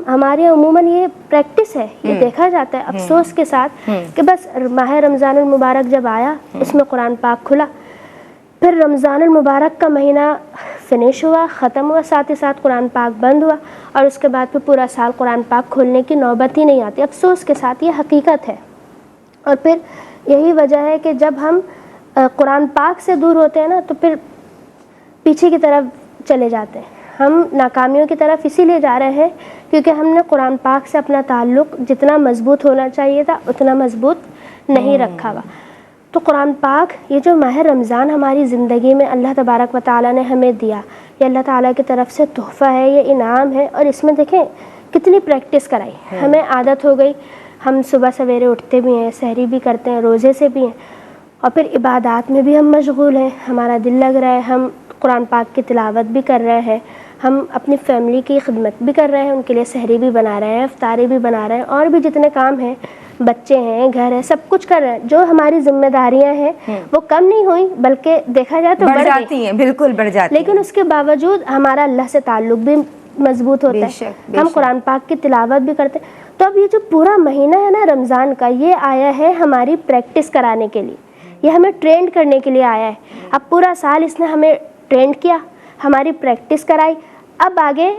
ہمارے عموماً یہ پریکٹس ہے، یہ دیکھا جاتا ہے افسوس کے ساتھ کہ بس ماہ رمضان المبارک جب آیا اس میں قرآن پاک کھلا، پھر رمضان المبارک کا مہینہ فنش ہوا، ختم ہوا، ساتھ ہی ساتھ قرآن پاک بند ہوا، اور اس کے بعد پھر پورا سال قرآن پاک کھولنے کی نوبت ہی نہیں آتی. افسوس کے ساتھ یہ حقیقت ہے. اور پھر یہی وجہ ہے کہ جب ہم قرآن پاک سے دور ہوتے ہیں نا تو پھر پیچھے کی طرف چلے جاتے ہیں. ہم ناکامیوں کی طرف اسی لیے جا رہے ہیں کیونکہ ہم نے قرآن پاک سے اپنا تعلق جتنا مضبوط ہونا چاہیے تھا اتنا مضبوط نہیں رکھا ہوا. تو قرآن پاک یہ جو ماہ رمضان ہماری زندگی میں اللہ تبارک و تعالیٰ نے ہمیں دیا، یہ اللہ تعالیٰ کی طرف سے تحفہ ہے، یہ انعام ہے. اور اس میں دیکھیں کتنی پریکٹس کرائی، ہمیں عادت ہو گئی، ہم صبح سویرے اٹھتے بھی ہیں، سحری بھی کرتے ہیں، روزے سے بھی ہیں، اور پھر عبادات میں بھی ہم مشغول ہیں، ہمارا دل لگ رہا ہے، ہم قرآن پاک کی تلاوت بھی کر رہے ہیں، ہم اپنی فیملی کی خدمت بھی کر رہے ہیں، ان کے لیے سحری بھی بنا رہے ہیں، افطاری بھی بنا رہے ہیں، اور بھی جتنے کام ہیں، بچے ہیں، گھر ہے، سب کچھ کر رہے ہیں. جو ہماری ذمہ داریاں ہیں وہ کم نہیں ہوئی بلکہ دیکھا جائے تو بڑھ جاتی ہیں، بالکل بڑھ جاتی ہیں. لیکن اس کے باوجود ہمارا اللہ سے تعلق بھی مضبوط ہوتا ہے، ہم قرآن پاک کی تلاوت بھی کرتے ہیں. تو اب یہ جو پورا مہینہ ہے نا رمضان کا، یہ آیا ہے ہماری پریکٹس کرانے کے لیے، یہ ہمیں ٹرینڈ کرنے کے لیے آیا ہے. اب پورا سال اس نے ہمیں ٹرینڈ کیا، ہماری پریکٹس کرائی. اب آگے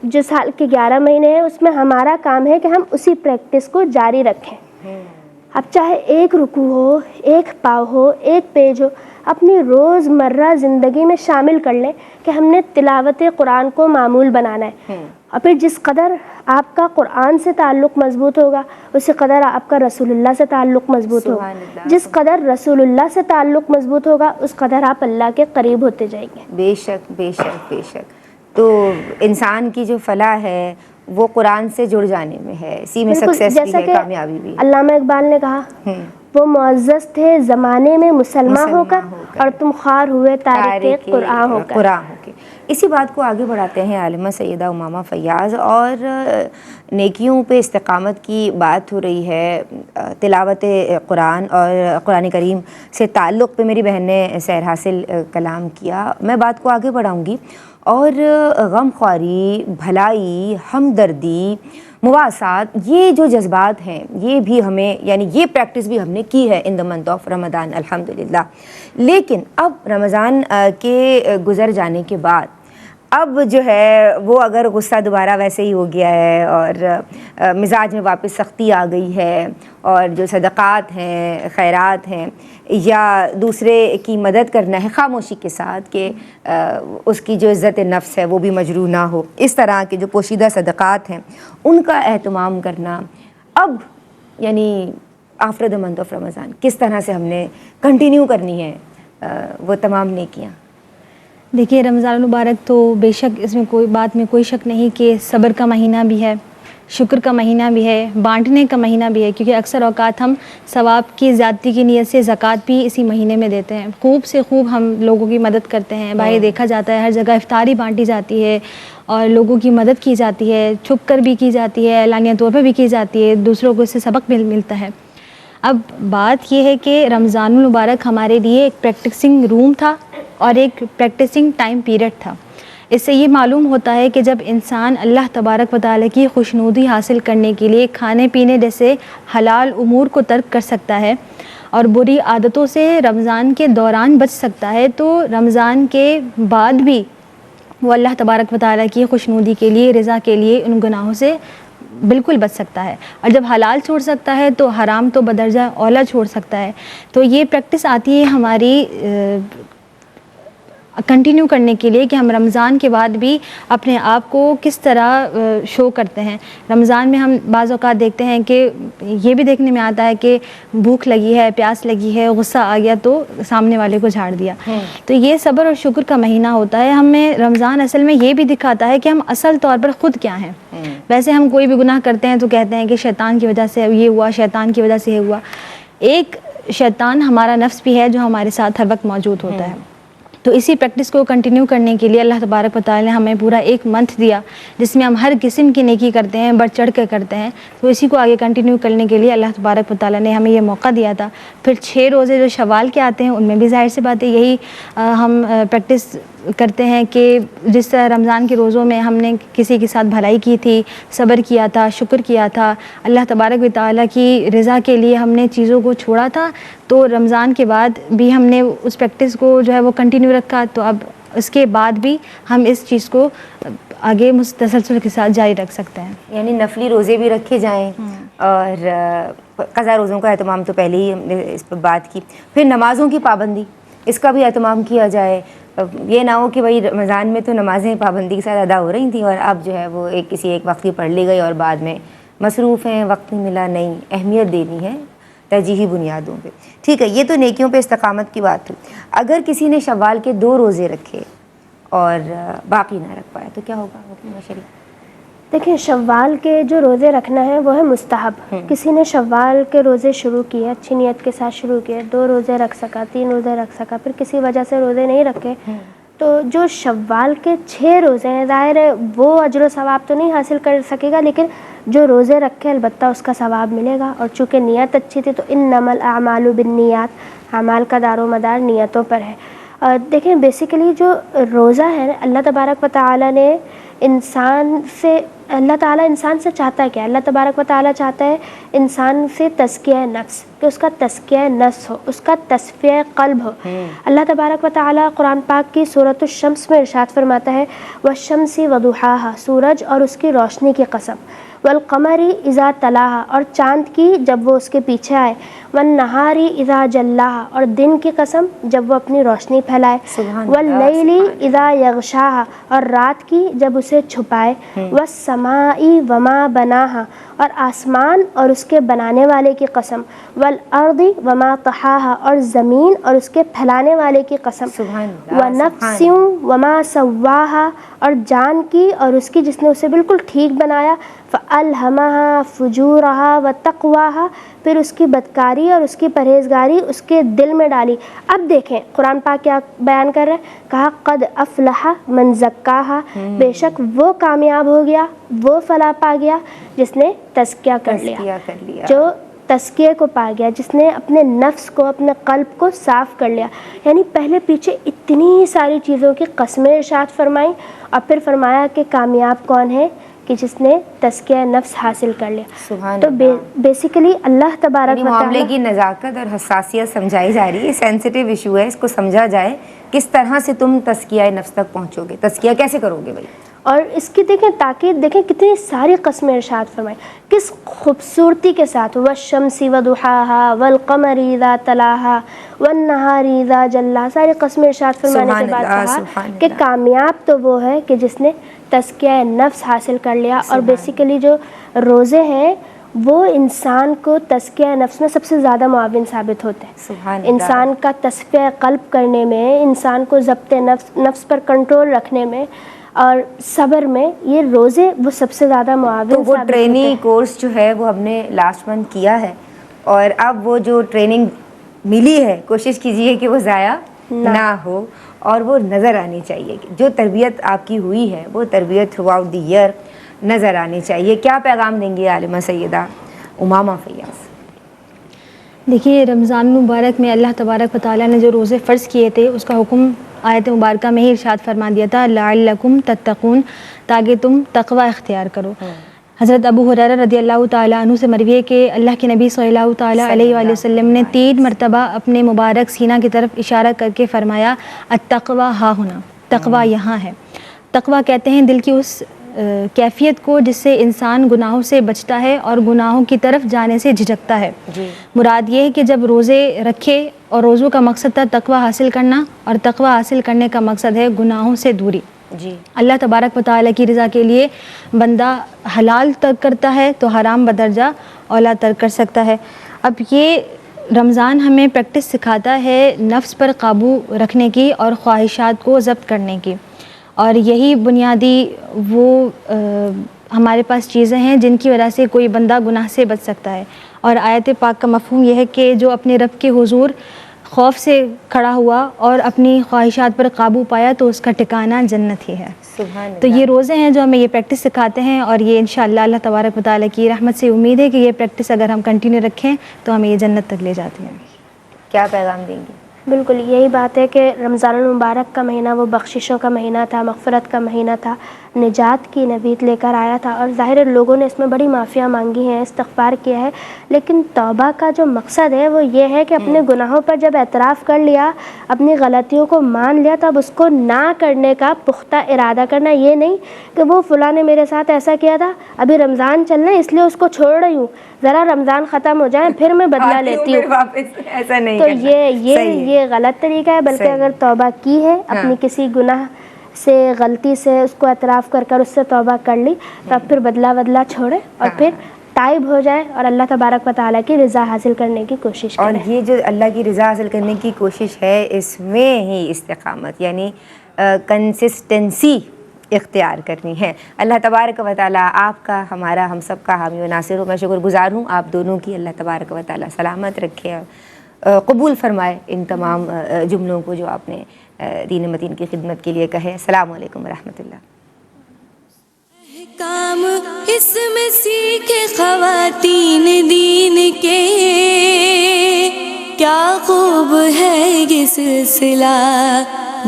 جو سال کے 11 مہینے ہیں اس میں ہمارا کام ہے کہ ہم اسی پریکٹس کو جاری رکھیں. اب چاہے ایک رکوع ہو، ایک پاؤ ہو، ایک پیج ہو، اپنی روز مرہ زندگی میں شامل کر لیں کہ ہم نے تلاوت قرآن کو معمول بنانا ہے. اور پھر جس قدر آپ کا قرآن سے تعلق مضبوط ہوگا اسی قدر آپ کا رسول اللہ سے تعلق مضبوط ہوگا. جس قدر رسول اللہ سے تعلق مضبوط ہوگا اس قدر آپ اللہ کے قریب ہوتے جائیں گے. بے شک بے شک بے شک. تو انسان کی جو فلاح ہے وہ قرآن سے جڑ جانے میں ہے، اسی میں سکسیس بھی ہے، کامیابی بھی ہے. علامہ اقبال نے کہا وہ معزز تھے زمانے میں مسلمان ہو کر اور تم خوار ہوئے تارک قرآن ہو کر. اسی بات کو آگے بڑھاتے ہیں عالمہ سیدہ امامہ فیاض، اور نیکیوں پہ استقامت کی بات ہو رہی ہے، تلاوت قرآن اور قرآن کریم سے تعلق پہ میری بہن نے سیر حاصل کلام کیا. میں بات کو آگے بڑھاؤں گی، اور غم خواری، بھلائی، ہمدردی، مواسات، یہ جو جذبات ہیں یہ بھی ہمیں، یعنی یہ پریکٹس بھی ہم نے کی ہے ان دا منتھ آف رمضان الحمدللہ. لیکن اب رمضان کے گزر جانے کے بعد اب جو ہے وہ اگر غصہ دوبارہ ویسے ہی ہو گیا ہے، اور مزاج میں واپس سختی آ گئی ہے، اور جو صدقات ہیں، خیرات ہیں، یا دوسرے کی مدد کرنا ہے خاموشی کے ساتھ کہ اس کی جو عزت نفس ہے وہ بھی مجروح نہ ہو، اس طرح کے جو پوشیدہ صدقات ہیں ان کا اہتمام کرنا، اب یعنی آفٹر دا منتھ آف رمضان کس طرح سے ہم نے کنٹینیو کرنی ہے وہ تمام نیکیاں؟ دیکھیے رمضان المبارک تو بے شک اس میں کوئی بات میں کوئی شک نہیں کہ صبر کا مہینہ بھی ہے، شکر کا مہینہ بھی ہے، بانٹنے کا مہینہ بھی ہے، کیونکہ اکثر اوقات ہم ثواب کی زیادتی کی نیت سے زکوٰۃ بھی اسی مہینے میں دیتے ہیں. خوب سے خوب ہم لوگوں کی مدد کرتے ہیں. باہر دیکھا جاتا ہے ہر جگہ افطاری بانٹی جاتی ہے اور لوگوں کی مدد کی جاتی ہے، چھپ کر بھی کی جاتی ہے، اعلانیہ طور پر بھی کی جاتی ہے، دوسروں کو اس سے سبق ملتا ہے. اب بات یہ ہے کہ رمضان المبارک ہمارے لیے ایک پریکٹسنگ روم تھا اور ایک پریکٹسنگ ٹائم پیریڈ تھا. اس سے یہ معلوم ہوتا ہے کہ جب انسان اللہ تبارک و تعالیٰ کی خوشنودی حاصل کرنے کے لیے کھانے پینے جیسے حلال امور کو ترک کر سکتا ہے اور بری عادتوں سے رمضان کے دوران بچ سکتا ہے، تو رمضان کے بعد بھی وہ اللہ تبارک و تعالیٰ کی خوشنودی کے لیے، رضا کے لیے ان گناہوں سے بالکل بچ سکتا ہے. اور جب حلال چھوڑ سکتا ہے تو حرام تو بدرجہ اولا چھوڑ سکتا ہے. تو یہ پریکٹس آتی ہے ہماری کنٹینیو کرنے کے لیے کہ ہم رمضان کے بعد بھی اپنے آپ کو کس طرح شو کرتے ہیں. رمضان میں ہم بعض اوقات دیکھتے ہیں کہ یہ بھی دیکھنے میں آتا ہے کہ بھوک لگی ہے، پیاس لگی ہے، غصہ آ گیا تو سامنے والے کو جھاڑ دیا. تو یہ صبر اور شکر کا مہینہ ہوتا ہے. ہمیں رمضان اصل میں یہ بھی دکھاتا ہے کہ ہم اصل طور پر خود کیا ہیں. ویسے ہم کوئی بھی گناہ کرتے ہیں تو کہتے ہیں کہ شیطان کی وجہ سے یہ ہوا، شیطان کی وجہ سے یہ ہوا. ایک شیطان ہمارا نفس بھی ہے جو ہمارے ساتھ ہر وقت موجود ہوتا ہے. تو اسی پریکٹس کو کنٹینیو کرنے کے لیے اللہ تبارک و تعالیٰ نے ہمیں پورا ایک منتھ دیا جس میں ہم ہر قسم کی نیکی کرتے ہیں، بڑھ چڑھ کے کرتے ہیں. تو اسی کو آگے کنٹینیو کرنے کے لیے اللہ تبارک و تعالیٰ نے ہمیں یہ موقع دیا تھا. پھر 6 روزے جو شوال کے آتے ہیں ان میں بھی ظاہر سی بات ہے یہی ہم پریکٹس کرتے ہیں کہ جس طرح رمضان کے روزوں میں ہم نے کسی کے ساتھ بھلائی کی تھی، صبر کیا تھا، شکر کیا تھا، اللہ تبارک و تعالیٰ کی رضا کے لیے ہم نے چیزوں کو چھوڑا تھا، تو رمضان کے بعد بھی ہم نے اس پریکٹس کو جو ہے وہ کنٹینیو رکھا. تو اب اس کے بعد بھی ہم اس چیز کو آگے تسلسل کے ساتھ جاری رکھ سکتے ہیں. یعنی نفلی روزے بھی رکھے جائیں اور قضا روزوں کا اہتمام تو پہلے ہی ہم نے اس پر بات کی. پھر نمازوں کی پابندی، اس کا بھی اہتمام کیا جائے. یہ نہ ہو کہ بھائی رمضان میں تو نمازیں پابندی کے ساتھ ادا ہو رہی تھیں اور اب جو ہے وہ کسی ایک وقت کی پڑھ لی گئی اور بعد میں مصروف ہیں، وقت نہیں ملا. نہیں، اہمیت دینی ہے ترجیحی بنیادوں پہ. ٹھیک ہے، یہ تو نیکیوں پہ استقامت کی بات ہوئی. اگر کسی نے شوال کے 2 روزے رکھے اور باقی نہ رکھ پایا تو کیا ہوگا حکم شریف؟ دیکھیں شوال کے جو روزے رکھنا ہے وہ ہے مستحب. کسی نے شوال کے روزے شروع کیے، اچھی نیت کے ساتھ شروع کیے، 2 روزے رکھ سکا، 3 روزے رکھ سکا، پھر کسی وجہ سے روزے نہیں رکھے، تو جو شوال کے 6 روزے ہیں ظاہر ہے وہ اجر و ثواب تو نہیں حاصل کر سکے گا، لیکن جو روزے رکھے البتہ اس کا ثواب ملے گا. اور چونکہ نیت اچھی تھی تو انما الاعمال بالنیات، اعمال کا دار و مدار نیتوں پر ہے. دیکھیں بیسیکلی جو روزہ ہے اللہ تبارک و تعالیٰ نے اللہ تعالیٰ انسان سے چاہتا ہے کیا؟ اللہ تبارک و تعالیٰ چاہتا ہے انسان سے تزکیہ نفس، کہ اس کا تزکیہ نفس ہو، اس کا تصفیہ قلب ہو. اللہ تبارک و تعالیٰ قرآن پاک کی سورۃ الشمس میں ارشاد فرماتا ہے والشمس وضحاها، سورج اور اس کی روشنی کی قسم، والقمر اذا تلاها، اور چاند کی جب وہ اس کے پیچھے آئے، والنہار اذا جلاها، اور دن کی قسم جب وہ اپنی روشنی پھیلائے، واللیل اذا یغشاها، اور رات کی جب اسے چھپائے، والسماء وما بناها، اور آسمان اور اس کے بنانے والے کی قسم، والارض وما طحاها، اور زمین اور اس کے پھیلانے والے کی قسم، ونفس وما سواها، اور جان کی اور اس کی جس نے اسے بالکل ٹھیک بنایا، فَأَلْهَمَهَا فُجُورَهَا وَتَقْوَاهَا، پھر اس کی بدکاری اور اس کی پرہیزگاری اس کے دل میں ڈالی۔ اب دیکھیں قرآن پاک کیا بیان کر رہے ہیں، کہا قد افلح من زکاها، بے شک وہ کامیاب ہو گیا، وہ فلاح پا گیا جس نے تزکیہ کر لیا، جو تزکیے کو پا گیا، جس نے اپنے نفس کو، اپنے قلب کو صاف کر لیا۔ یعنی پہلے پیچھے اتنی ساری چیزوں کی قسمیں ارشاد فرمائیں اور پھر فرمایا کہ کامیاب کون ہے، کہ جس نے تزکیہ نفس حاصل کر لیا۔ سبحان تو اللہ۔ بیسیکلی اللہ تبارک و معاملے تعالیٰ کی نزاکت اور حساسیت سمجھائی جا رہی ہے، سینسیٹیو ایشو ہے، اس کو سمجھا جائے کس طرح سے تم تزکیہ نفس تک پہنچو گے، تزکیہ کیسے کرو گے بھائی۔ اور اس کی دیکھیں تاکید، دیکھیں کتنی ساری قسمیں ارشاد فرمائیں، کس خوبصورتی کے ساتھ، والشمس وضحاها والقمر اذا تلاها والنہار اذا جلاها، ساری قسمیں ارشاد فرمانے کے بعد کہا کہ کامیاب تو وہ ہے کہ جس نے تزکیہ نفس حاصل کر لیا۔ اور بیسیکلی جو روزے ہیں وہ انسان کو تزکیہ نفس میں سب سے زیادہ معاون ثابت ہوتے ہیں، انسان کا تصفیہ قلب کرنے میں، انسان کو ضبط نفس پر کنٹرول رکھنے میں اور صبر میں، یہ روزے وہ سب سے زیادہ معاون تو وہ ثابت ٹریننگ ہوتے ہیں۔ کورس جو ہے وہ ہم نے لاسٹ منتھ کیا ہے، اور اب وہ جو ٹریننگ ملی ہے کوشش کیجیے کہ وہ ضائع نہ ہو اور وہ نظر آنی چاہیے، جو تربیت آپ کی ہوئی ہے وہ تربیت تھرو آؤٹ دی ایئر نظر آنی چاہیے۔ کیا پیغام دیں گے عالمہ سیدہ امامہ فیاض؟ دیکھیے رمضان مبارک میں اللہ تبارک و تعالیٰ نے جو روزے فرض کیے تھے اس کا حکم آیت مبارکہ میں ہی ارشاد فرما دیا تھا، لعلکم تتقون، تاکہ تم تقوی اختیار کرو۔ حضرت ابو ہریرہ رضی اللہ تعالیٰ عنہ سے مروی ہے کہ اللہ کے نبی صلی اللہ تعالیٰ علیہ وآلہ وسلم نے 3 مرتبہ اپنے مبارک سینہ کی طرف اشارہ کر کے فرمایا، التقوی ہا ہنا، تقوی یہاں ہے۔ تقوی کہتے ہیں دل کی اس کیفیت کو جس سے انسان گناہوں سے بچتا ہے اور گناہوں کی طرف جانے سے جھجکتا ہے۔ مراد یہ ہے کہ جب روزے رکھے اور روزوں کا مقصد تھا تقوی حاصل کرنا، اور تقوی حاصل کرنے کا مقصد ہے گناہوں سے دوری۔ اللہ تبارک و تعالیٰ کی رضا کے لیے بندہ حلال ترک کرتا ہے تو حرام بدرجہ اولا ترک کر سکتا ہے۔ اب یہ رمضان ہمیں پریکٹس سکھاتا ہے نفس پر قابو رکھنے کی اور خواہشات کو ضبط کرنے کی، اور یہی بنیادی وہ ہمارے پاس چیزیں ہیں جن کی وجہ سے کوئی بندہ گناہ سے بچ سکتا ہے۔ اور آیت پاک کا مفہوم یہ ہے کہ جو اپنے رب کے حضور خوف سے کھڑا ہوا اور اپنی خواہشات پر قابو پایا تو اس کا ٹھکانہ جنت ہی ہے۔ تو یہ روزے ہیں جو ہمیں یہ پریکٹس سکھاتے ہیں، اور یہ انشاءاللہ اللہ تبارک و تعالیٰ کی رحمت سے امید ہے کہ یہ پریکٹس اگر ہم کنٹینیو رکھیں تو ہمیں یہ جنت تک لے جاتی ہیں۔ کیا پیغام دیں گے؟ بالکل یہی بات ہے کہ رمضان المبارک کا مہینہ وہ بخششوں کا مہینہ تھا، مغفرت کا مہینہ تھا، نجات کی نوید لے کر آیا تھا، اور ظاہر لوگوں نے اس میں بڑی معافیاں مانگی ہیں، استغفار کیا ہے، لیکن توبہ کا جو مقصد ہے وہ یہ ہے کہ اپنے گناہوں پر جب اعتراف کر لیا، اپنی غلطیوں کو مان لیا، تب اس کو نہ کرنے کا پختہ ارادہ کرنا۔ یہ نہیں کہ وہ فلاں نے میرے ساتھ ایسا کیا تھا، ابھی رمضان چلنا ہے اس لیے اس کو چھوڑ رہی ہوں، ذرا رمضان ختم ہو جائے پھر میں بدلہ لیتی ہوں، ایسا نہیں تو یہ غلط طریقہ ہے۔ بلکہ اگر توبہ کی ہے، اپنی کسی گناہ سے، غلطی سے اس کو اعتراف کر کر اس سے توبہ کر لی، تو اب پھر بدلہ چھوڑے اور پھر تائب ہو جائے اور اللہ تبارک و تعالیٰ کی رضا حاصل کرنے کی کوشش کرے۔ اور یہ جو اللہ کی رضا حاصل کرنے کی کوشش ہے، اس میں ہی استقامت یعنی کنسسٹنسی اختیار کرنی ہے۔ اللہ تبارک و تعالیٰ آپ کا، ہمارا، ہم سب کا حامی و ناصر ہو۔ میں شکر گزار ہوں آپ دونوں کی، اللہ تبارک و تعالیٰ سلامت رکھے اور قبول فرمائے ان تمام جملوں کو جو آپ نے دین متین کی خدمت کے لیے کہے۔ السلام علیکم ورحمۃ اللہ۔ کام اس میں سیکھے خواتین دین کے، کیا خوب ہے یہ سلسلہ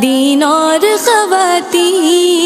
دین اور خواتین